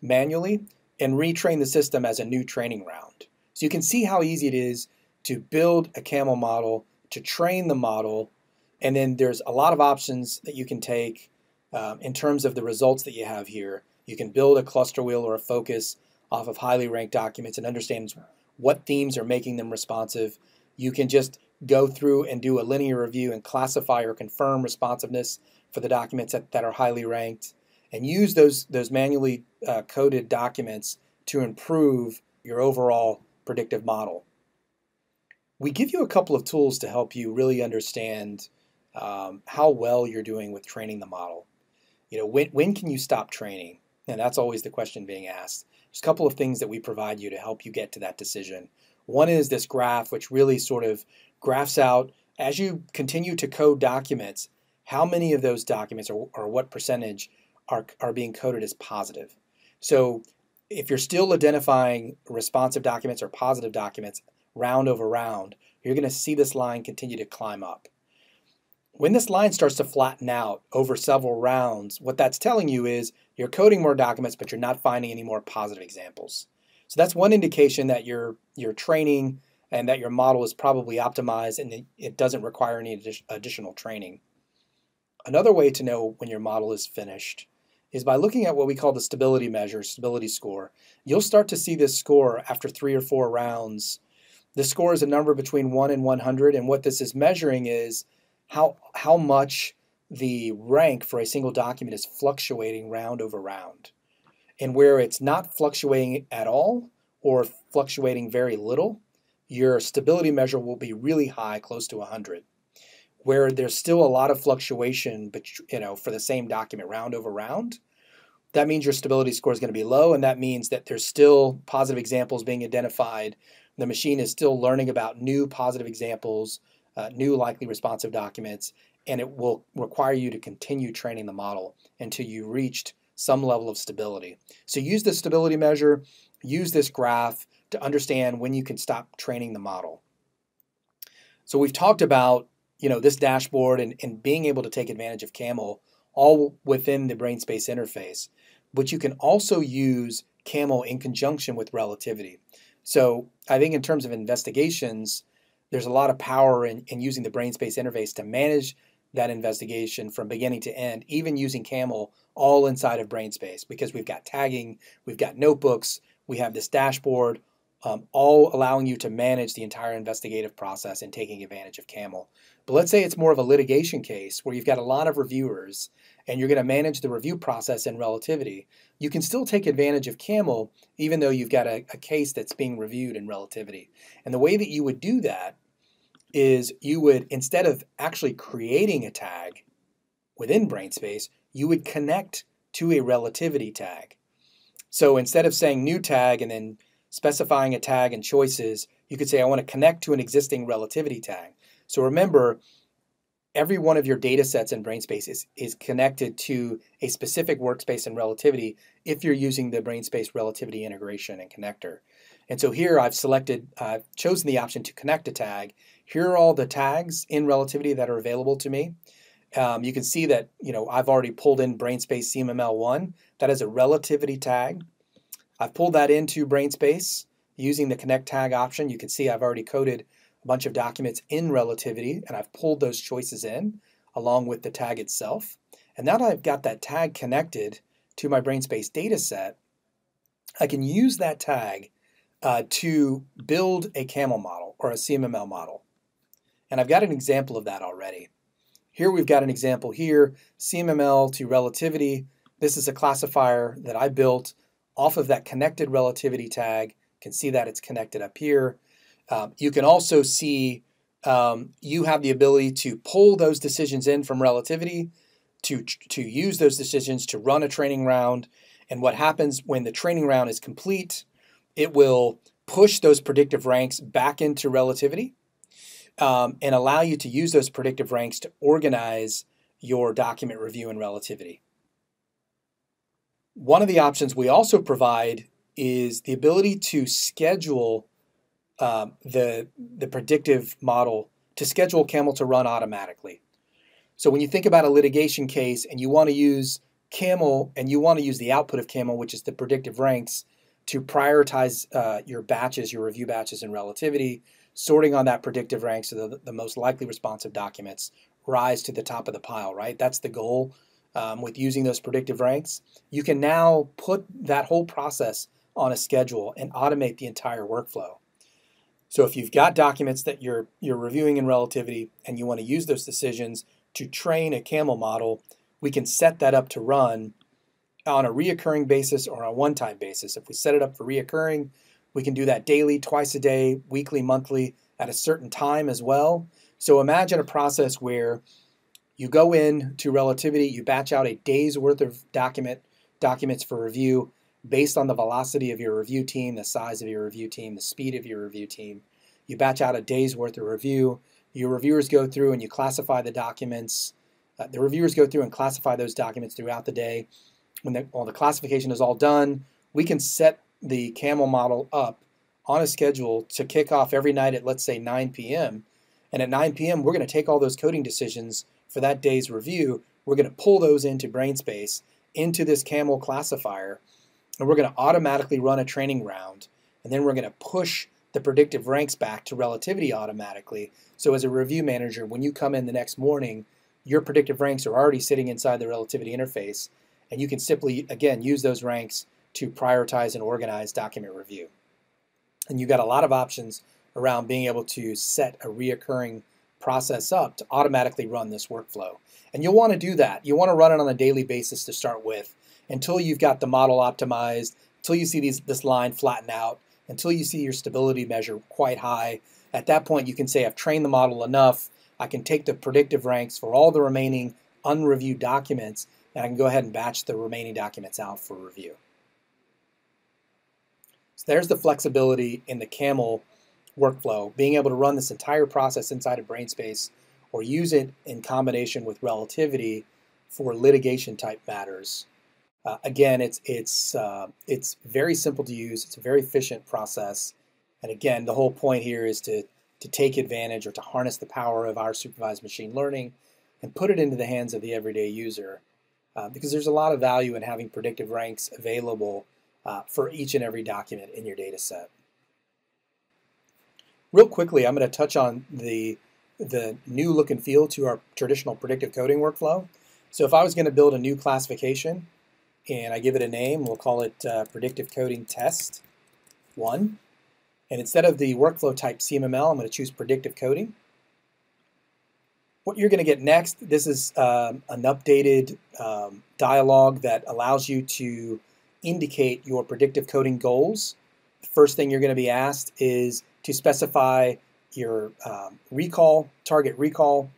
Speaker 3: manually and retrain the system as a new training round. So you can see how easy it is to build a Camel model, to train the model, and then there's a lot of options that you can take in terms of the results that you have here. You can build a cluster wheel or a focus off of highly ranked documents and understand what themes are making them responsive. You can just go through and do a linear review and classify or confirm responsiveness for the documents that are highly ranked, and use those manually coded documents to improve your overall predictive model. We give you a couple of tools to help you really understand how well you're doing with training the model. When can you stop training? And that's always the question being asked. There's a couple of things that we provide you to help you get to that decision. One is this graph, which really sort of graphs out, as you continue to code documents, how many of those documents or what percentage are being coded as positive. So if you're still identifying responsive documents or positive documents round over round, you're going to see this line continue to climb up. When this line starts to flatten out over several rounds, what that's telling you is you're coding more documents, but you're not finding any more positive examples. So that's one indication that you're training and that your model is probably optimized and it doesn't require any additional training. Another way to know when your model is finished is by looking at what we call the stability measure, stability score. You'll start to see this score after 3 or 4 rounds. The score is a number between 1 and 100, and what this is measuring is how much the rank for a single document is fluctuating round over round. And where it's not fluctuating at all or fluctuating very little, your stability measure will be really high, close to 100. Where there's still a lot of fluctuation, but for the same document round over round, that means your stability score is going to be low, and that means that there's still positive examples being identified. The machine is still learning about new positive examples, new likely responsive documents, and it will require you to continue training the model until you reached some level of stability. So use the stability measure, use this graph to understand when you can stop training the model. So we've talked about, this dashboard and being able to take advantage of Camel all within the Brainspace interface. But you can also use Camel in conjunction with Relativity. So I think in terms of investigations, there's a lot of power in using the Brainspace interface to manage that investigation from beginning to end, even using Camel all inside of Brainspace, because we've got tagging, we've got notebooks, we have this dashboard, all allowing you to manage the entire investigative process and taking advantage of Camel. But let's say it's more of a litigation case where you've got a lot of reviewers and you're going to manage the review process in Relativity. You can still take advantage of Camel even though you've got a case that's being reviewed in Relativity. And the way that you would do that is you would, instead of actually creating a tag within Brainspace, you would connect to a Relativity tag. So instead of saying new tag and then specifying a tag and choices, you could say I want to connect to an existing Relativity tag. So remember, every one of your data sets in Brainspace is connected to a specific workspace in Relativity if you're using the Brainspace Relativity integration and connector. And so here I've chosen the option to connect a tag. Here are all the tags in Relativity that are available to me. You can see that I've already pulled in Brainspace CMML1. That is a Relativity tag. I've pulled that into Brainspace using the connect tag option. You can see I've already coded a bunch of documents in Relativity, and I've pulled those choices in along with the tag itself. And now that I've got that tag connected to my Brainspace data set, I can use that tag to build a Camel model or a CMML model. And I've got an example of that already. Here we've got an example here, CMML to Relativity. This is a classifier that I built off of that connected Relativity tag. You can see that it's connected up here. You can also see you have the ability to pull those decisions in from Relativity, to use those decisions to run a training round. And what happens when the training round is complete, it will push those predictive ranks back into Relativity and allow you to use those predictive ranks to organize your document review in Relativity. One of the options we also provide is the ability to schedule the predictive model, to schedule Camel to run automatically. So when you think about a litigation case and you want to use Camel and you want to use the output of Camel, which is the predictive ranks, to prioritize your batches, your review batches in Relativity, sorting on that predictive rank so the most likely responsive documents rise to the top of the pile, right? That's the goal with using those predictive ranks. You can now put that whole process on a schedule and automate the entire workflow. So if you've got documents that you're reviewing in Relativity and you want to use those decisions to train a Camel model, we can set that up to run on a reoccurring basis or on a one-time basis. If we set it up for reoccurring, we can do that daily, twice a day, weekly, monthly, at a certain time as well. So imagine a process where you go in to Relativity, you batch out a day's worth of documents for review based on the velocity of your review team, the size of your review team, the speed of your review team. You batch out a day's worth of review. Your reviewers go through and you classify the documents. The reviewers go through and classify those documents throughout the day. When the classification is all done, we can set the Camel model up on a schedule to kick off every night at, let's say, 9 p.m. And at 9 p.m., we're going to take all those coding decisions for that day's review. We're going to pull those into Brainspace, into this Camel classifier, and we're going to automatically run a training round. And then we're going to push the predictive ranks back to Relativity automatically. So as a review manager, when you come in the next morning, your predictive ranks are already sitting inside the Relativity interface, and you can simply, again, use those ranks to prioritize and organize document review. And you've got a lot of options around being able to set a reoccurring process up to automatically run this workflow. And you'll want to do that. You want to run it on a daily basis to start with until you've got the model optimized, until you see this line flatten out, until you see your stability measure quite high. At that point, you can say, I've trained the model enough. I can take the predictive ranks for all the remaining unreviewed documents and I can go ahead and batch the remaining documents out for review. So there's the flexibility in the Camel workflow, being able to run this entire process inside of Brainspace or use it in combination with Relativity for litigation type matters. Again, it's very simple to use. It's a very efficient process. And again, the whole point here is to take advantage or to harness the power of our supervised machine learning and put it into the hands of the everyday user. Because there's a lot of value in having predictive ranks available for each and every document in your data set. Real quickly, I'm going to touch on the new look and feel to our traditional predictive coding workflow. So if I was going to build a new classification and I give it a name, we'll call it Predictive Coding Test 1. And instead of the workflow type CMML, I'm going to choose Predictive Coding. What you're going to get next, this is an updated dialog that allows you to indicate your predictive coding goals. The first thing you're going to be asked is to specify your target recall,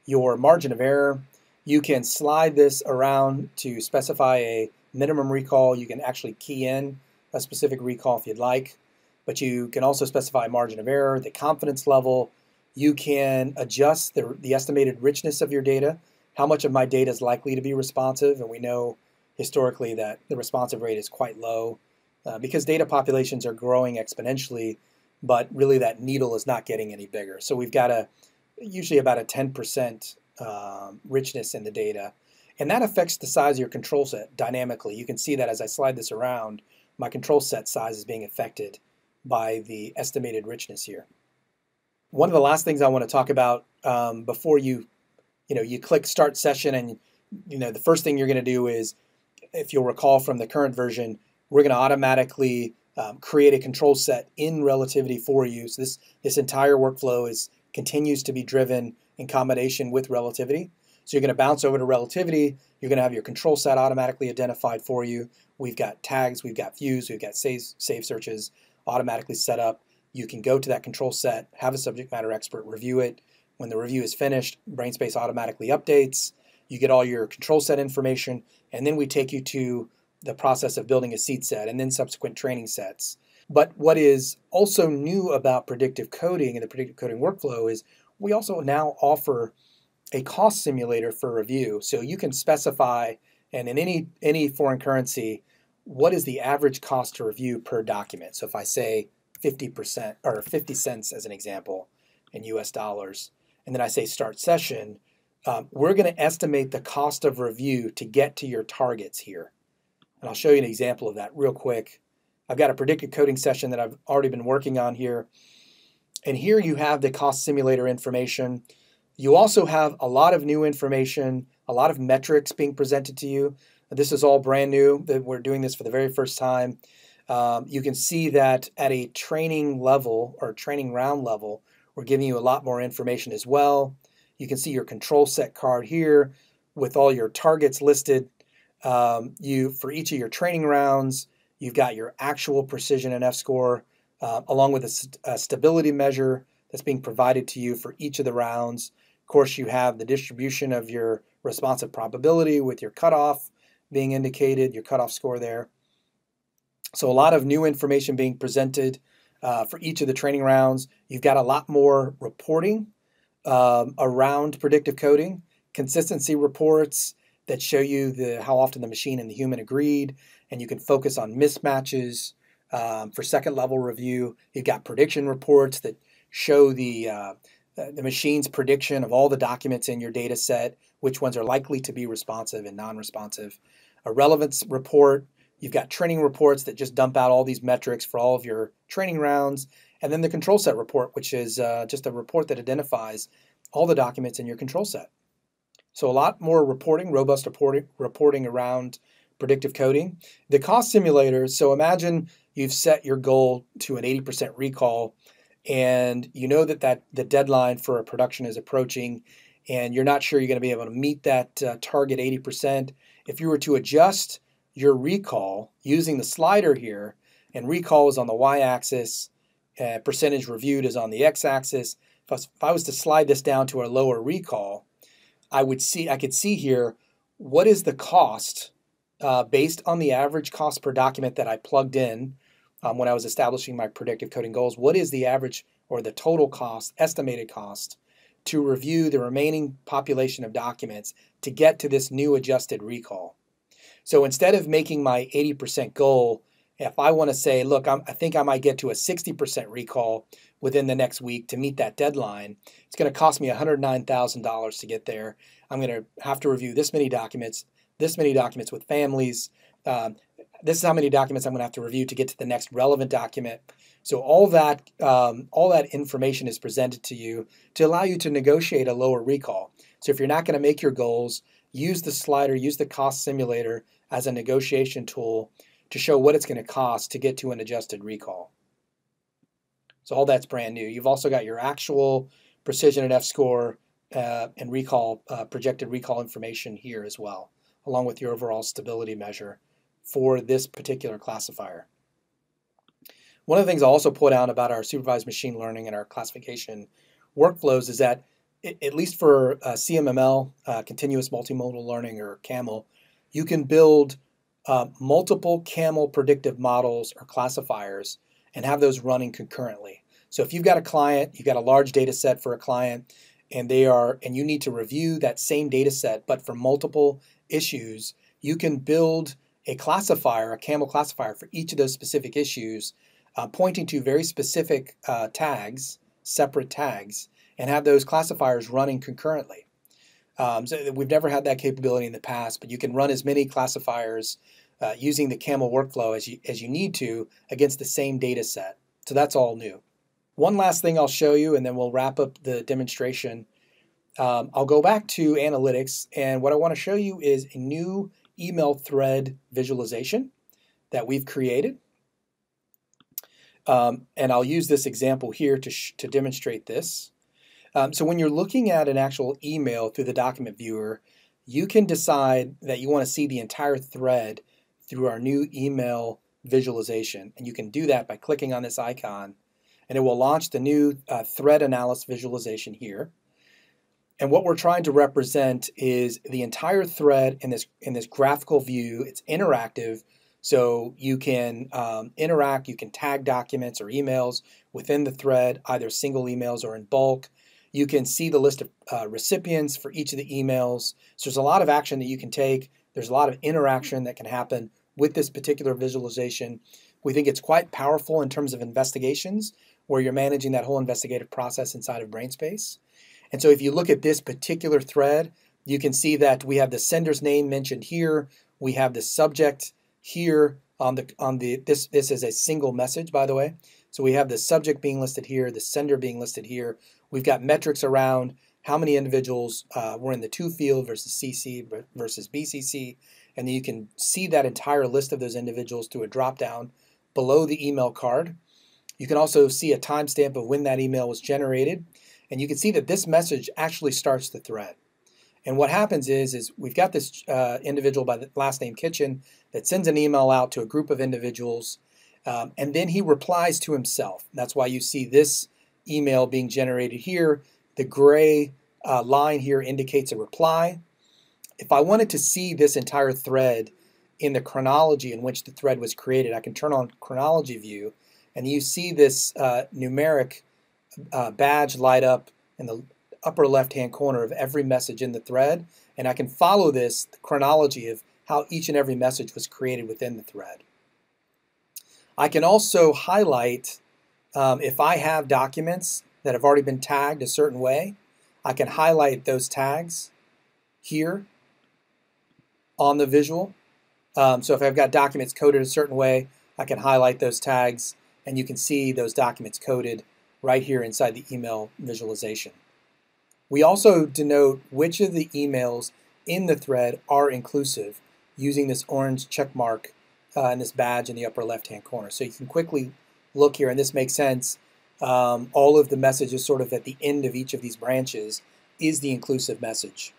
Speaker 3: your margin of error. You can slide this around to specify a minimum recall. You can actually key in a specific recall if you'd like, but you can also specify margin of error, the confidence level. You can adjust the estimated richness of your data. How much of my data is likely to be responsive? And we know historically that the responsive rate is quite low because data populations are growing exponentially, but really that needle is not getting any bigger. So we've got usually about a 10% richness in the data. And that affects the size of your control set dynamically. You can see that as I slide this around, my control set size is being affected by the estimated richness here. One of the last things I want to talk about before you click Start Session, and the first thing you're going to do is, if you'll recall from the current version, we're going to automatically create a control set in Relativity for you. So this entire workflow continues to be driven in combination with Relativity. So you're going to bounce over to Relativity. You're going to have your control set automatically identified for you. We've got tags, we've got views, we've got save searches automatically set up. You can go to that control set, have a subject matter expert review it. When the review is finished, Brainspace automatically updates. You get all your control set information, and then we take you to the process of building a seed set and then subsequent training sets. But what is also new about predictive coding and the predictive coding workflow is we also now offer a cost simulator for review. So you can specify, and in any foreign currency, what is the average cost to review per document. So if I say 50% or 50 cents as an example in US dollars, and then I say Start Session, we're going to estimate the cost of review to get to your targets here. And I'll show you an example of that real quick. I've got a predictive coding session that I've already been working on here. And here you have the cost simulator information. You also have a lot of new information, a lot of metrics being presented to you. This is all brand new, that we're doing this for the very first time. You can see that at a training level or training round level, we're giving you a lot more information as well. You can see your control set card here with all your targets listed. For each of your training rounds, you've got your actual precision and F-score, along with a stability measure that's being provided to you for each of the rounds. Of course, you have the distribution of your responsive probability with your cutoff being indicated, your cutoff score there. So a lot of new information being presented for each of the training rounds. You've got a lot more reporting around predictive coding, consistency reports that show you how often the machine and the human agreed, and you can focus on mismatches for second level review. You've got prediction reports that show the machine's prediction of all the documents in your data set, which ones are likely to be responsive and non-responsive. A relevance report. You've got training reports that just dump out all these metrics for all of your training rounds. And then the control set report, which is just a report that identifies all the documents in your control set. So a lot more reporting, robust reporting around predictive coding. The cost simulator, so imagine you've set your goal to an 80% recall, and you know that the deadline for a production is approaching, and you're not sure you're going to be able to meet that target 80%. If you were to adjust your recall using the slider here, and recall is on the y-axis, percentage reviewed is on the x-axis. If I was to slide this down to a lower recall, I could see here what is the cost based on the average cost per document that I plugged in when I was establishing my predictive coding goals. What is the average or the total cost, estimated cost, to review the remaining population of documents to get to this new adjusted recall? So instead of making my 80% goal, if I want to say, look, I think I might get to a 60% recall within the next week to meet that deadline, it's going to cost me $109,000 to get there. I'm going to have to review this many documents with families. This is how many documents I'm going to have to review to get to the next relevant document. So all that information is presented to you to allow you to negotiate a lower recall. So if you're not going to make your goals, use the slider, use the cost simulator as a negotiation tool to show what it's going to cost to get to an adjusted recall. So all that's brand new. You've also got your actual precision and F-score and recall, projected recall information here as well, along with your overall stability measure for this particular classifier. One of the things I'll also point out about our supervised machine learning and our classification workflows is that, at least for CMML, continuous multimodal learning, or Camel, you can build multiple Camel predictive models or classifiers and have those running concurrently. So if you've got a client, you've got a large data set for a client, and you need to review that same data set, but for multiple issues, you can build a classifier, a Camel classifier for each of those specific issues, pointing to very specific tags, separate tags, and have those classifiers running concurrently. So we've never had that capability in the past, but you can run as many classifiers using the Camel workflow as you need to against the same data set. So that's all new. One last thing I'll show you, and then we'll wrap up the demonstration. I'll go back to analytics, and what I want to show you is a new email thread visualization that we've created. And I'll use this example here to demonstrate this. So when you're looking at an actual email through the document viewer, you can decide that you want to see the entire thread through our new email visualization. And you can do that by clicking on this icon, and it will launch the new thread analysis visualization here. And what we're trying to represent is the entire thread in this graphical view. It's interactive, so you can interact, you can tag documents or emails within the thread, either single emails or in bulk. You can see the list of recipients for each of the emails. So there's a lot of action that you can take. There's a lot of interaction that can happen with this particular visualization. We think it's quite powerful in terms of investigations, where you're managing that whole investigative process inside of Brainspace. And so if you look at this particular thread, you can see that we have the sender's name mentioned here. We have the subject here this is a single message, by the way. So we have the subject being listed here, the sender being listed here. We've got metrics around how many individuals were in the to field versus CC versus BCC. And then you can see that entire list of those individuals through a drop down below the email card. You can also see a timestamp of when that email was generated. And you can see that this message actually starts the thread. And what happens is we've got this individual by the last name Kitchen that sends an email out to a group of individuals, and then he replies to himself. That's why you see this email being generated here. The gray line here indicates a reply. If I wanted to see this entire thread in the chronology in which the thread was created, I can turn on chronology view, and you see this numeric badge light up in the upper left-hand corner of every message in the thread, and I can follow the chronology of how each and every message was created within the thread. I can also highlight, if I have documents that have already been tagged a certain way, I can highlight those tags here on the visual. So if I've got documents coded a certain way, I can highlight those tags, and you can see those documents coded right here inside the email visualization. We also denote which of the emails in the thread are inclusive using this orange check mark and this badge in the upper left-hand corner. So you can quickly look here, and this makes sense. All of the messages sort of at the end of each of these branches is the inclusive message.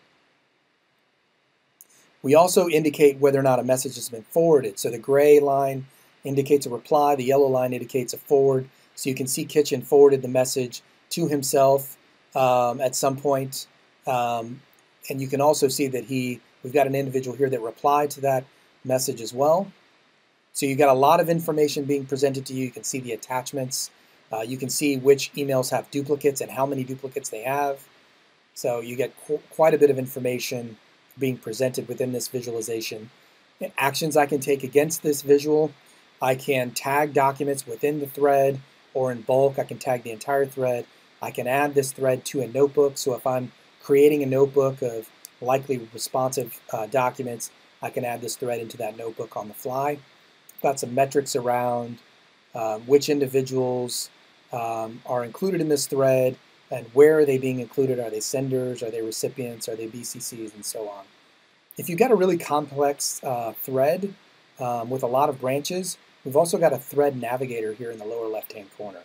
Speaker 3: We also indicate whether or not a message has been forwarded. So the gray line indicates a reply, the yellow line indicates a forward. So you can see Kitchen forwarded the message to himself at some point. And you can also see that he We've got an individual here that replied to that message as well. So you've got a lot of information being presented to you. You can see the attachments. You can see which emails have duplicates and how many duplicates they have. So you get quite a bit of information being presented within this visualization. And actions I can take against this visual. I can tag documents within the thread or in bulk. I can tag the entire thread. I can add this thread to a notebook. So if I'm creating a notebook of likely responsive documents, I can add this thread into that notebook on the fly. Got some metrics around which individuals are included in this thread and where are they being included. Are they senders? Are they recipients? Are they BCCs? And so on. If you've got a really complex thread with a lot of branches, we've also got a thread navigator here in the lower left-hand corner.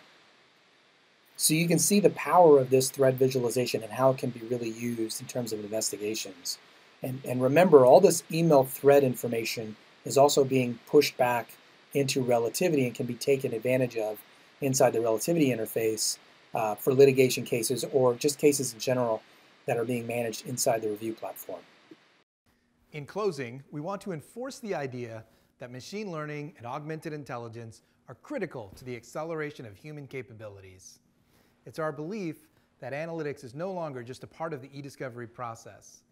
Speaker 3: So you can see the power of this thread visualization and how it can be really used in terms of investigations. And remember, all this email thread information is also being pushed back into Relativity and can be taken advantage of inside the Relativity interface for litigation cases or just cases in general that are being managed inside the review platform.
Speaker 2: In closing, we want to enforce the idea that machine learning and augmented intelligence are critical to the acceleration of human capabilities. It's our belief that analytics is no longer just a part of the e-discovery process.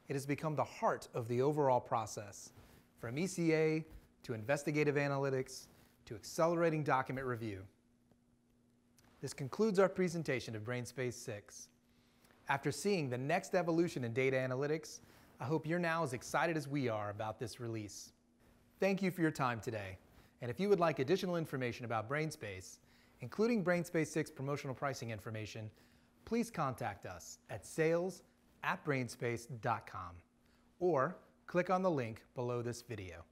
Speaker 2: It has become the heart of the overall process, from ECA to investigative analytics to accelerating document review. This concludes our presentation of Brainspace 6. After seeing the next evolution in data analytics, I hope you're now as excited as we are about this release. Thank you for your time today. And if you would like additional information about Brainspace, including Brainspace 6 promotional pricing information, please contact us at sales@brainspace.com or click on the link below this video.